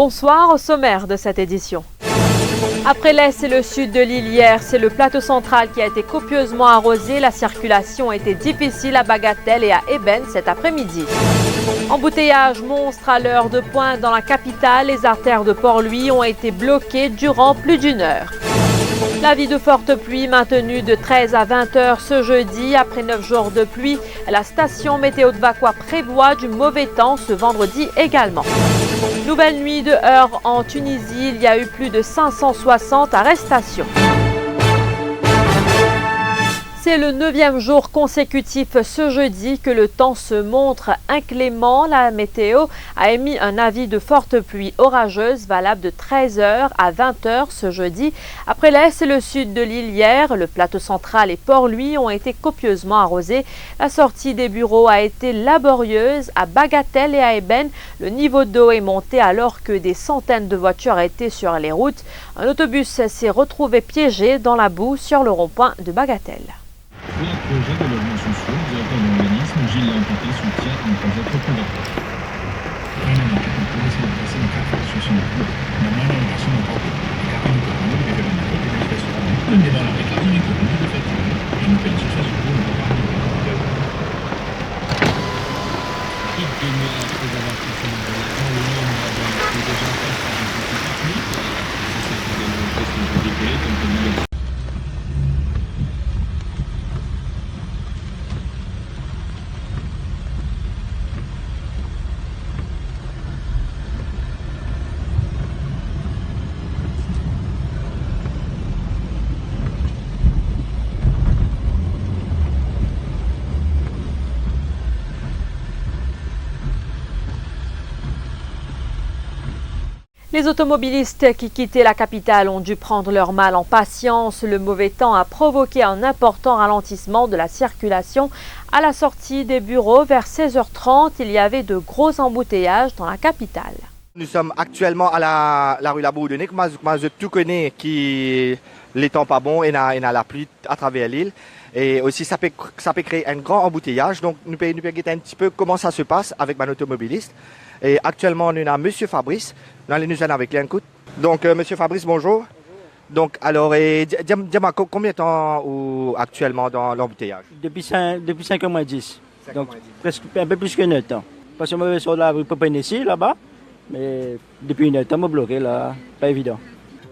Bonsoir, au sommaire de cette édition. Après l'Est et le sud de l'île hier, c'est le plateau central qui a été copieusement arrosé. La circulation a été difficile à Bagatelle et à Ébène cet après-midi. Embouteillage monstre à l'heure de pointe dans la capitale. Les artères de Port-Louis ont été bloquées durant plus d'une heure. L'avis de forte pluie maintenu de 13 à 20 heures ce jeudi. Après 9 jours de pluie, la station météo de Vacois prévoit du mauvais temps ce vendredi également. Nouvelle nuit de heurts en Tunisie. Il y a eu plus de 560 arrestations. C'est le 9e jour consécutif ce jeudi que le temps se montre inclément. La météo a émis un avis de forte pluie orageuse valable de 13h à 20h ce jeudi. Après l'Est et le sud de l'île hier, le plateau central et Port-Louis ont été copieusement arrosés. La sortie des bureaux a été laborieuse. À Bagatelle et à Ébène, le niveau d'eau est monté alors que des centaines de voitures étaient sur les routes. Un autobus s'est retrouvé piégé dans la boue sur le rond-point de Bagatelle. Pour un projet de logement social, le directeur de l'organisme, Gilles Lampeté, soutient un projet trop couvert. Les automobilistes qui quittaient la capitale ont dû prendre leur mal en patience. Le mauvais temps a provoqué un important ralentissement de la circulation. À la sortie des bureaux, vers 16h30, il y avait de gros embouteillages dans la capitale. Nous sommes actuellement à la rue Labourdonnais. Moi, je tout connais qui les temps pas bon et n'a la pluie à travers l'île. Et aussi, ça peut créer un grand embouteillage. Donc, nous pouvons regarder un petit peu comment ça se passe avec un automobiliste. Et actuellement, on a Monsieur Fabrice. Nous allons avec lui un coup. Donc, Monsieur Fabrice, bonjour. Donc, alors, dis-moi, combien de temps actuellement dans l'embouteillage? Depuis 5h10. Donc, presque un peu plus que 9 temps. Parce que moi, je suis sur la rue Popénessi, là-bas. Mais depuis 9 temps, je suis bloqué, là. Pas évident.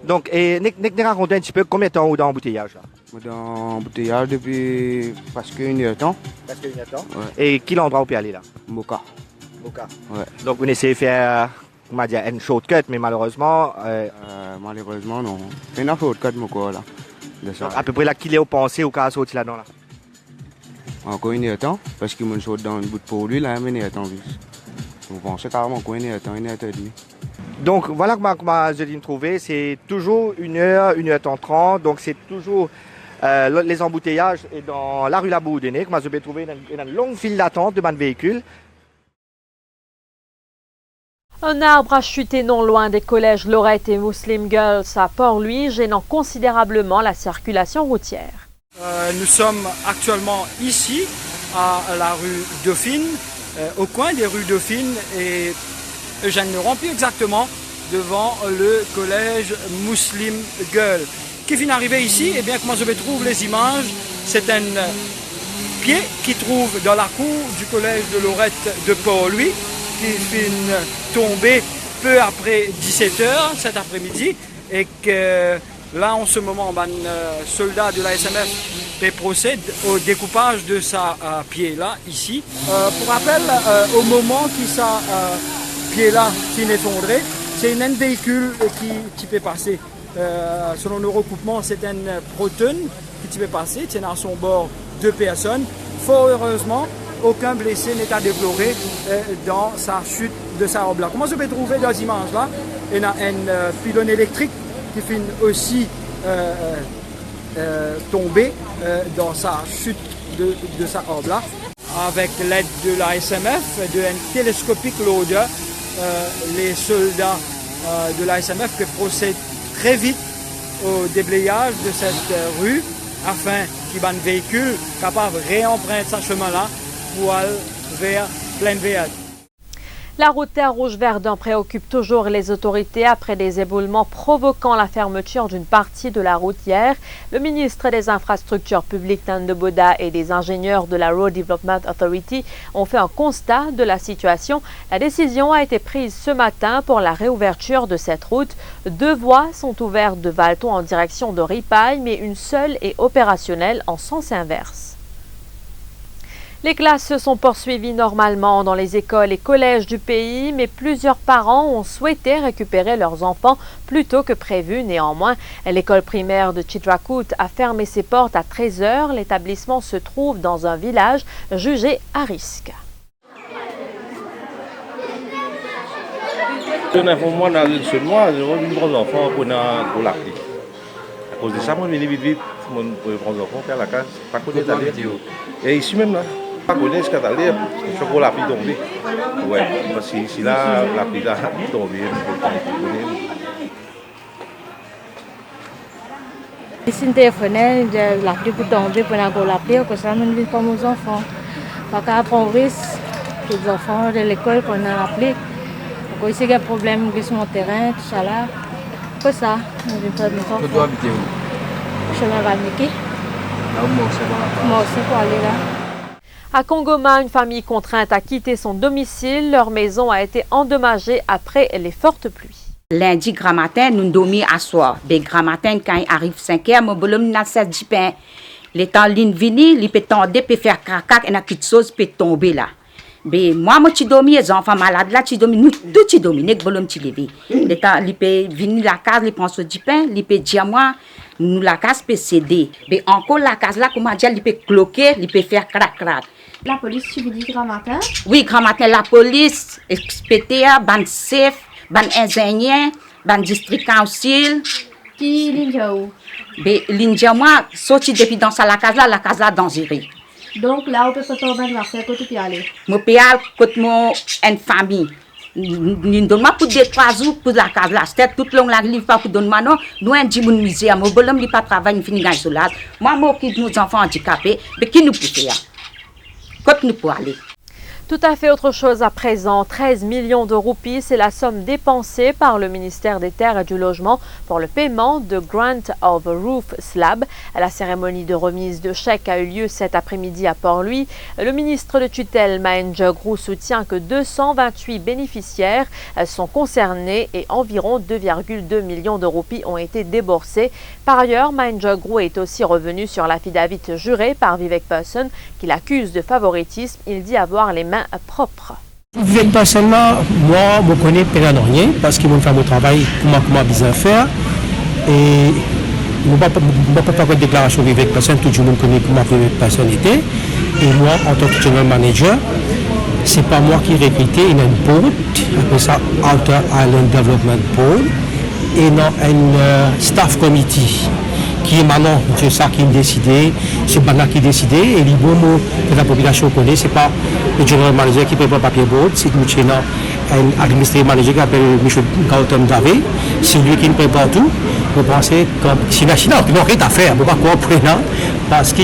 Donc, nous racontez un petit peu combien de temps dans l'embouteillage là? Dans l'embouteillage depuis presque 1 heure de temps. Presque 1 heure de temps? Ouais. Et quel endroit vous pouvez aller là? Moka. Moka. Ouais. Donc, vous essayez de faire, on va dire, une shortcut, mais malheureusement... Malheureusement, non. C'est une shortcut, Moka, là. De ça. Donc, à peu près là, qu'il est au pensé au cas où sorti là-dedans là? Encore 1 heure de temps, parce qu'il me saute dans une bout de pour lui, là, 1 heure de temps. Vous pensez carrément encore 1 heure de temps, 1 heure et demie. Donc, voilà comment je viens de trouver. C'est toujours 1 heure, 1 heure 30. Donc, c'est toujours les embouteillages et dans la rue Labourdonnais. Moi, je vais trouver une longue file d'attente de mon véhicule. Un arbre a chuté non loin des collèges Lorette et Muslim Girls à Port-Louis, gênant considérablement la circulation routière. Nous sommes actuellement ici, à la rue Dauphine, au coin des rues Dauphine et Eugène Leroy, plus exactement devant le collège Muslim Girls. Qui vient d'arriver ici, et bien comment je trouve les images, c'est un pied qui trouve dans la cour du collège de Lorette de Port-Louis, qui vient tomber peu après 17h cet après-midi et que là en ce moment un soldat de la SMF procède au découpage de sa pied là ici. Pour rappel, au moment qui sa pied là qui est effondré, c'est un véhicule qui peut passer. Selon le recoupement, c'est un Proton qui peut passer, c'est à son bord 2 personnes. Fort heureusement, aucun blessé n'est à déplorer dans sa chute de sa robe là. Comment je peux trouver dans les images là? Il y a un pylône électrique qui finit aussi tomber dans sa chute de sa robe là. Avec l'aide de la SMF, d'un télescopique loader, les soldats de la SMF procèdent très vite au déblayage de cette rue afin qu'il y ait un véhicule capable de réemprunter ce chemin-là pour aller vers Plaine-Verte. La route Terre Rouge-Verdun préoccupe toujours les autorités après des éboulements provoquant la fermeture d'une partie de la route hier. Le ministre des Infrastructures publiques Nando Boda et des ingénieurs de la Road Development Authority ont fait un constat de la situation. La décision a été prise ce matin pour la réouverture de cette route. 2 voies sont ouvertes de Valton en direction de Ripaille, mais une seule est opérationnelle en sens inverse. Les classes se sont poursuivies normalement dans les écoles et collèges du pays, mais plusieurs parents ont souhaité récupérer leurs enfants plus tôt que prévu. Néanmoins, l'école primaire de Chitrakoot a fermé ses portes à 13h. L'établissement se trouve dans un village jugé à risque. Moi, on a eu seulement un gros enfant pour la clé. À cause de ça, moi, je vais vite, pour les grands enfants, faire la case, pas connaître d'aller. Et ici même, là, pas connaître ce qu'il y a d'aller, je vois la pluie tomber. Ouais, parce que ici, là, la pluie là, tombée. Ici, le téléphone, la pluie peut tomber pour la pluie, que ça ne vient pas aux enfants. Parce qu'après, on risque que les enfants de l'école qu'on a la pluie. Ici, il y a des problèmes sur mon terrain, tout ça là. C'est ça, on ne vient pas de nos enfants. Tu dois habiter où? Chemin Valmiki. Là où moi aussi, Moi aussi, pour aller là. À Kongoma, une famille contrainte à quitter son domicile. Leur maison a été endommagée après les fortes pluies. Lundi, grand matin, nous dormons à soir. Ben, grand matin, quand il arrive 5h, mon bonhomme n'a pas de pain. Les temps ligne vini, il peut tendre, peut faire cracac, et la petite chose peut tomber là. Ben, moi, je dormi, les enfants malades là, nous tous dormi, les bonhomme tu levé. Les temps, il peut venir la case, il prend ce pain, il peut dire moi, nous la case peut céder. Ben, encore la case là, comment dire, il peut cloquer, il peut faire crac. La police, tu veux dire grand matin? Oui, grand matin, la police, SPTA, ban chef, ban ingénieur, ban district council. Qui l'India où? Ben, l'India, moi, sorti depuis dans la case là, dangereux. Donc là, on peut pas tomber dans la côté puis aller. Mon père, côté mon une famille. Nous donne pour 2-3 jours pour la case là. C'est toute longue la livre pas pour donner non. Nous un dit mon misère, mon bonhomme il pas travail, il finit gagne solade. Moi m'occupe nos enfants handicapés, mais qui nous peut faire? Côté nous pour aller. Tout à fait autre chose à présent. 13 millions de roupies, c'est la somme dépensée par le ministère des Terres et du Logement pour le paiement de Grant of Roof Slab. La cérémonie de remise de chèques a eu lieu cet après-midi à Port-Louis. Le ministre de tutelle, Maïn Jogrou, soutient que 228 bénéficiaires sont concernés et environ 2,2 millions de roupies ont été déboursés. Par ailleurs, Maïn Jogrou est aussi revenu sur l'affidavit juré par Vivek Person qui l'accuse de favoritisme. Il dit avoir les mains propre. Vivek Person là, moi, je connais rien parce qu'ils m'ont fait mon travail, comment bien faire. Et je ne peux pas faire de déclaration Vivek Person, tout le monde connaît comment Vivek Person était. Et moi, en tant que general manager, ce n'est pas moi qui ai recruté, il y a une board, après ça, Outer Island Development Board, et non, un staff committee. Qui est maintenant, c'est ça qui est décidé, c'est Bana qui est décidé, et les bons mots que la population connaît, ce n'est pas le general manager qui prépare le papier board, c'est un administrateur manager qui s'appelle Michel Gautam Dave, c'est lui qui prépare tout. Vous pensez que si la Chine n'a rien à faire, vous ne pouvez pas comprendre, parce que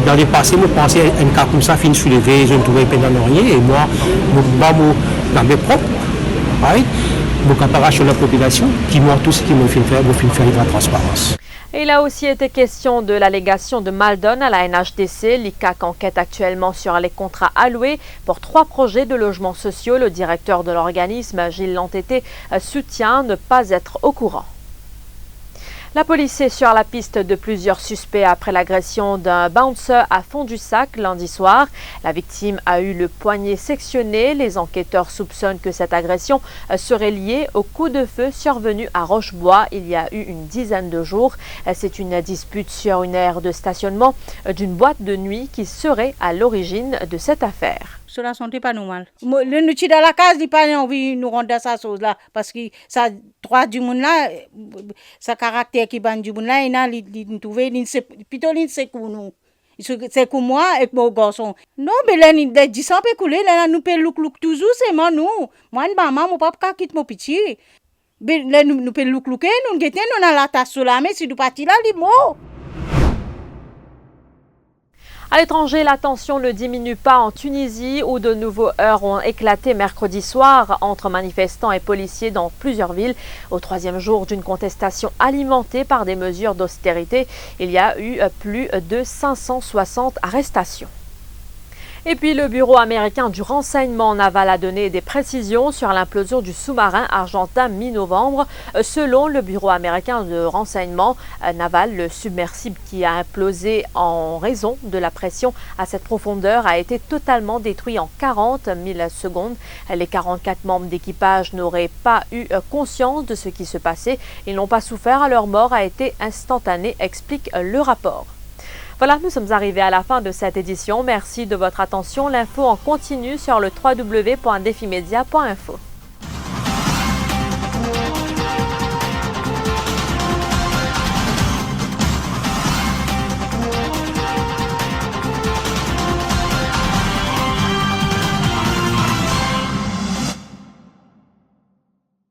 dans les passés, vous pensez un cas comme ça, fin soulevé, je ne trouvais pas rien, et moi, je dans mes propres, je compare sur la population, qui moi, tout ce qui me fait faire, de la transparence. Il a aussi été question de l'allégation de Maldon à la NHDC. L'ICAC enquête actuellement sur les contrats alloués pour 3 projets de logements sociaux. Le directeur de l'organisme, Gilles Lantété, soutient ne pas être au courant. La police est sur la piste de plusieurs suspects après l'agression d'un bouncer à Fond-du-Sac lundi soir. La victime a eu le poignet sectionné. Les enquêteurs soupçonnent que cette agression serait liée au coup de feu survenu à Rochebois il y a eu une dizaine de jours. C'est une dispute sur une aire de stationnement d'une boîte de nuit qui serait à l'origine de cette affaire. Cela sentait pas normal. Le nous dans la case, il pas envie nous rendre ça chose là parce que ça droit du monde là, sa caractère qui ban du monde là, il a trouvé plutôt c'est pour nous. C'est pour moi et pour garçon. Non mais là il dit ça peut couler là nous peut look toujours c'est moi nous. Moi maman mon papa quitte mon petit. Mais là nous peut looker nous guetter nous dans la tasse là mais si du parti là les mots. À l'étranger, la tension ne diminue pas en Tunisie où de nouveaux heurts ont éclaté mercredi soir entre manifestants et policiers dans plusieurs villes. Au troisième jour d'une contestation alimentée par des mesures d'austérité, il y a eu plus de 560 arrestations. Et puis le Bureau américain du renseignement naval a donné des précisions sur l'implosion du sous-marin argentin mi-novembre. Selon le Bureau américain de renseignement naval, le submersible qui a implosé en raison de la pression à cette profondeur a été totalement détruit en 40 millisecondes. Les 44 membres d'équipage n'auraient pas eu conscience de ce qui se passait. Ils n'ont pas souffert, leur mort a été instantanée, explique le rapport. Voilà, nous sommes arrivés à la fin de cette édition. Merci de votre attention. L'info en continu sur le www.defimedia.info.